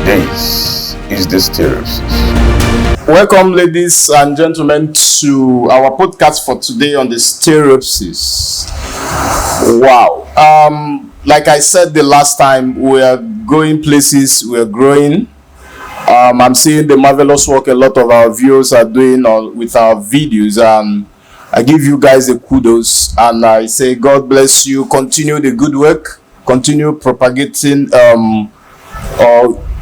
This is the Stereosis. Welcome, ladies and gentlemen, to our podcast for today on the Stereosis. Wow. Like I said the last time, we are going places, we are growing. I'm seeing the marvelous work a lot of our viewers are doing with our videos. I give you guys a kudos and I say God bless you. Continue the good work. Continue propagating or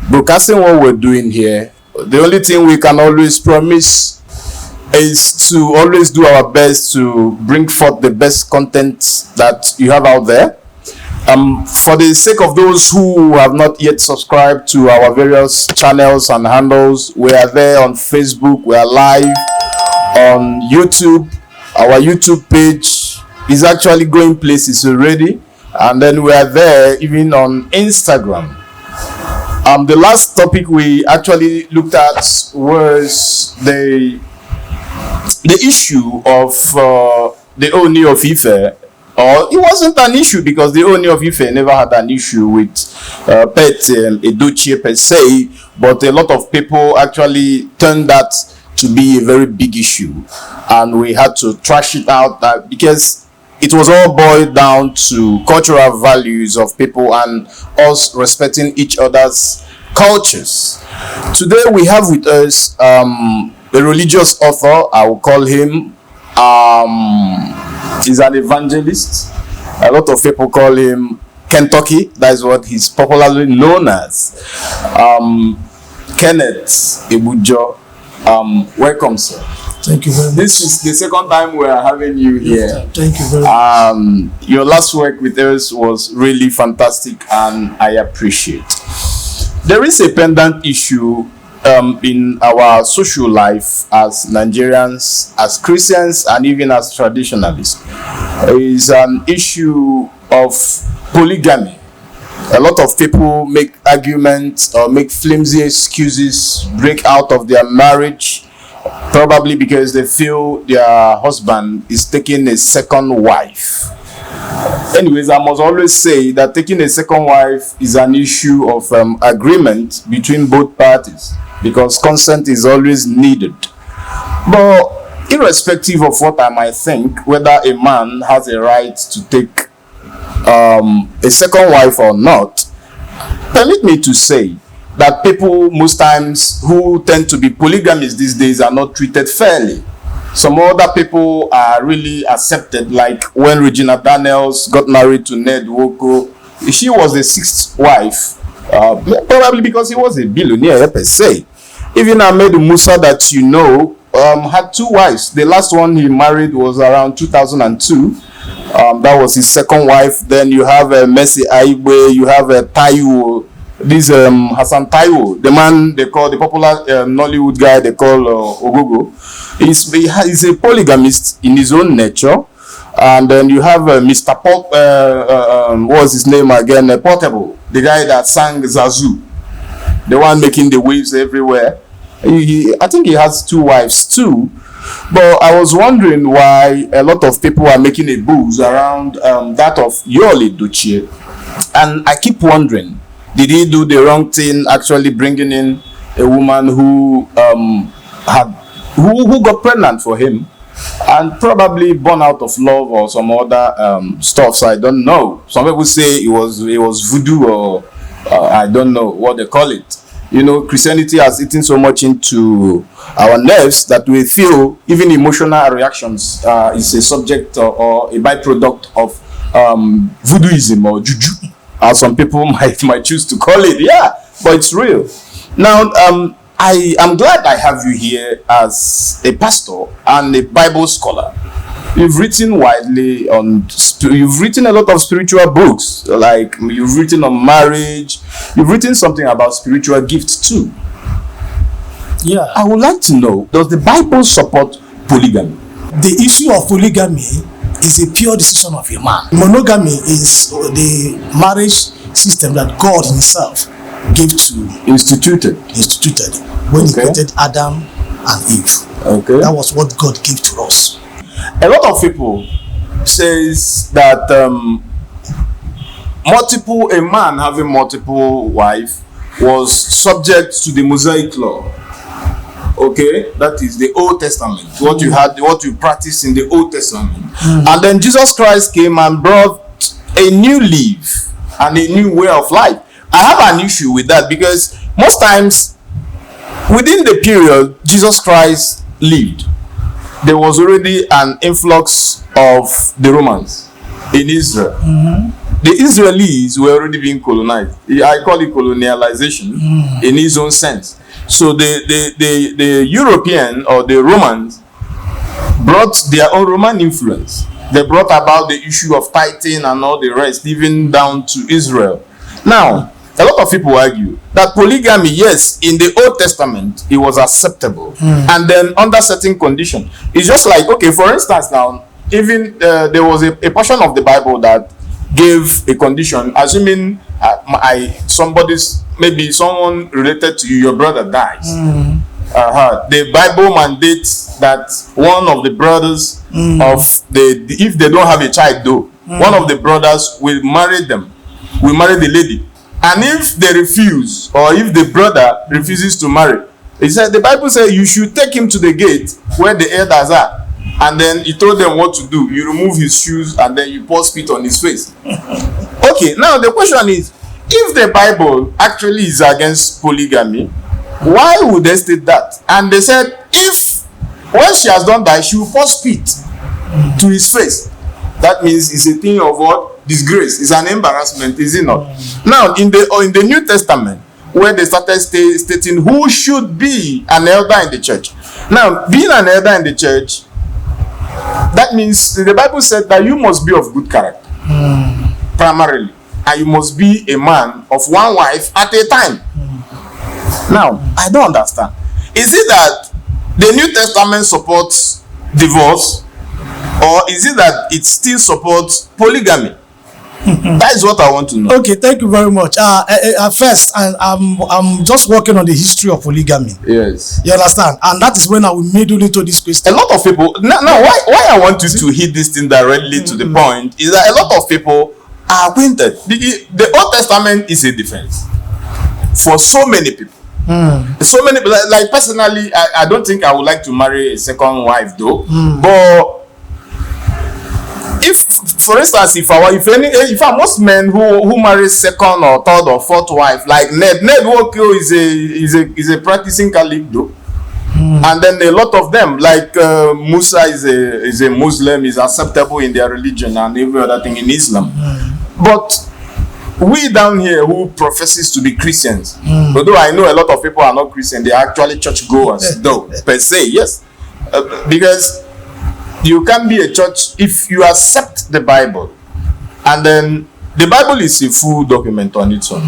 broadcasting what we're doing here. The only thing we can always promise is to always do our best to bring forth the best content that you have out there. For the sake of those who have not yet subscribed to our various channels and handles, we are there on Facebook, we are live on YouTube. Our YouTube page is actually going places already, and then we are there even on Instagram. The last topic we actually looked at was the issue of the Oni of Ife. Or it wasn't an issue because the Oni of Ife never had an issue with Pet Edochie per se, but a lot of people actually turned that to be a very big issue, and we had to trash it out because it was all boiled down to cultural values of people and us respecting each other's cultures. Today we have with us a religious author. I will call him. He's an evangelist. A lot of people call him Kentucky. That is what he's popularly known as. Kenneth Ebujo. Welcome, sir. Thank you very much. This is the second time we are having you here. Thank you very much. Your last work with us was really fantastic and I appreciate. There is a pendant issue in our social life as Nigerians, as Christians, and even as traditionalists. Is an issue of polygamy. A lot of people make arguments or make flimsy excuses, break out of their marriage, probably because they feel their husband is taking a second wife. Anyways, I must always say that taking a second wife is an issue of agreement between both parties, because consent is always needed. But irrespective of what I might think, whether a man has a right to take a second wife or not, permit me to say that people most times who tend to be polygamists these days are not treated fairly. Some other people are really accepted, like when Regina Daniels got married to Ned Nwoko. She was the sixth wife, probably because he was a billionaire per se. Even Ahmed Musa, that you know, had two wives. The last one he married was around 2002. That was his second wife. Then you have Mercy Aigbe, you have Taiwo, this Hassan Taiwo, the man they call the popular Nollywood guy they call Ogogo. He's a polygamist in his own nature. And then you have Mr. Pop, what was his name again? Portable, the guy that sang Zazu, the one making the waves everywhere. I think he has two wives too. But I was wondering why a lot of people are making a buzz around that of Yul Edochie. And I keep wondering, did he do the wrong thing actually bringing in a woman who who got pregnant for him and probably born out of love or some other stuff? So I don't know. Some people say it was voodoo or I don't know what they call it. You know, Christianity has eaten so much into our nerves that we feel even emotional reactions is a subject or a byproduct of voodooism or juju, as some people might choose to call it. Yeah, but it's real. Now, I am glad I have you here as a pastor and a Bible scholar. You've written widely on, you've written a lot of spiritual books, like you've written on marriage, you've written something about spiritual gifts too. Yeah. I would like to know, does the Bible support polygamy? The issue of polygamy is a pure decision of a man. Monogamy is the marriage system that God himself gave to instituted when he created Adam and Eve. Okay. That was what God gave to us. A lot of people says that a man having multiple wives was subject to the Mosaic law. Okay, that is the Old Testament. What you practiced in the Old Testament. And then Jesus Christ came and brought a new leaf and a new way of life. I have an issue with that because most times within the period Jesus Christ lived, there was already an influx of the Romans in Israel. The Israelis were already being colonized. I call it colonialization in his own sense. So the European or the Romans brought their own Roman influence. They brought about the issue of tithing and all the rest, even down to Israel. Now, a lot of people argue that polygamy, yes, in the Old Testament, it was acceptable. And then under certain conditions. It's just like, okay, for instance now, even there was a portion of the Bible that gave a condition, assuming maybe someone related to you, your brother dies. The Bible mandates that one of the brothers if they don't have a child though, one of the brothers will marry the lady. And if they refuse, or if the brother refuses to marry, the Bible says you should take him to the gate where the elders are. And then he told them what to do. You remove his shoes and then you pour spit on his face. Okay, now the question is, if the Bible actually is against polygamy, why would they state that? And they said, if when she has done that, she will pour spit to his face. That means it's a thing of what? Disgrace. It's an embarrassment, is it not? Now, in the New Testament, where they started stating who should be an elder in the church. Now, being an elder in the church, that means the Bible said that you must be of good character, primarily, and you must be a man of one wife at a time. Now, I don't understand. Is it that the New Testament supports divorce, or is it that it still supports polygamy? That is what I want to know. Okay, thank you very much. First, I'm just working on the history of polygamy. Yes. You understand? And that is when I will middle into this question. A lot of people now why I want you to hit this thing directly to the point is that a lot of people are acquainted. The Old Testament is a defense for so many people. So many people, like personally, I don't think I would like to marry a second wife though. But if, for instance, if most men who marry second or third or fourth wife, like Ned Wokio is a practicing Catholic though. And then a lot of them, like Musa is a Muslim, is acceptable in their religion and every other thing in Islam. But we down here who professes to be Christians, although I know a lot of people are not Christian, they are actually church goers though, per se, yes. Because you can be a church if you accept the Bible, and then the Bible is a full document on its own.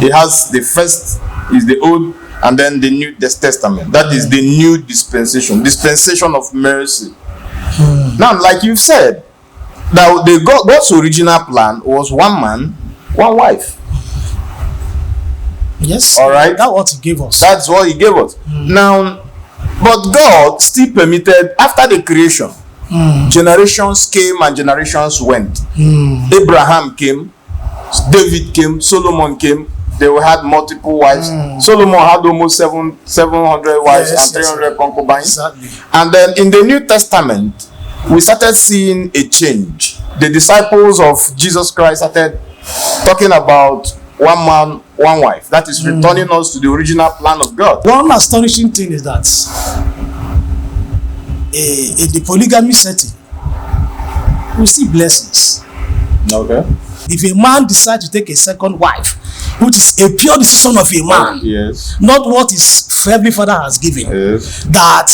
It has the first is the Old, and then the New Testament. That is the new dispensation of mercy. Now, like you've said, now God's original plan was one man, one wife. Yes. All right. That's what He gave us. That's what He gave us. Now, but God still permitted after the creation. Generations came and generations went. Abraham came, David came, Solomon came. They had multiple wives. Solomon had almost 700 wives and 300 concubines. Exactly. And then in the New Testament, we started seeing a change. The disciples of Jesus Christ started talking about one man, one wife. That is returning us to the original plan of God. One astonishing thing is that in the polygamy setting, we see blessings. Okay. If a man decides to take a second wife, which is a pure decision of a man, yes, not what his heavenly Father has given, yes, that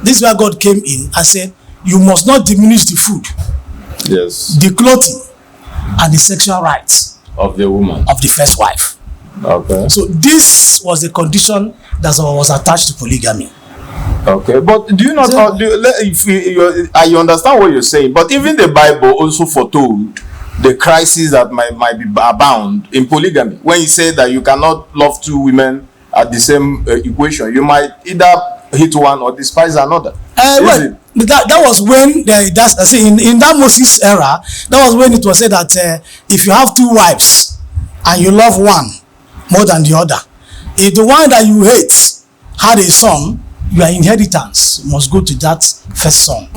this is where God came in and said, you must not diminish the food, yes, the clothing, and the sexual rights of the woman, of the first wife. Okay. So this was the condition that was attached to polygamy. Okay, but do you not? I understand what you're saying, but even the Bible also foretold the crisis that might be abound in polygamy. When he said that you cannot love two women at the same equation, you might either hate one or despise another. Well, that was when in that Moses era, that was when it was said that if you have two wives and you love one, more than the other. If the one that you hate had a son, your inheritance must go to that first son.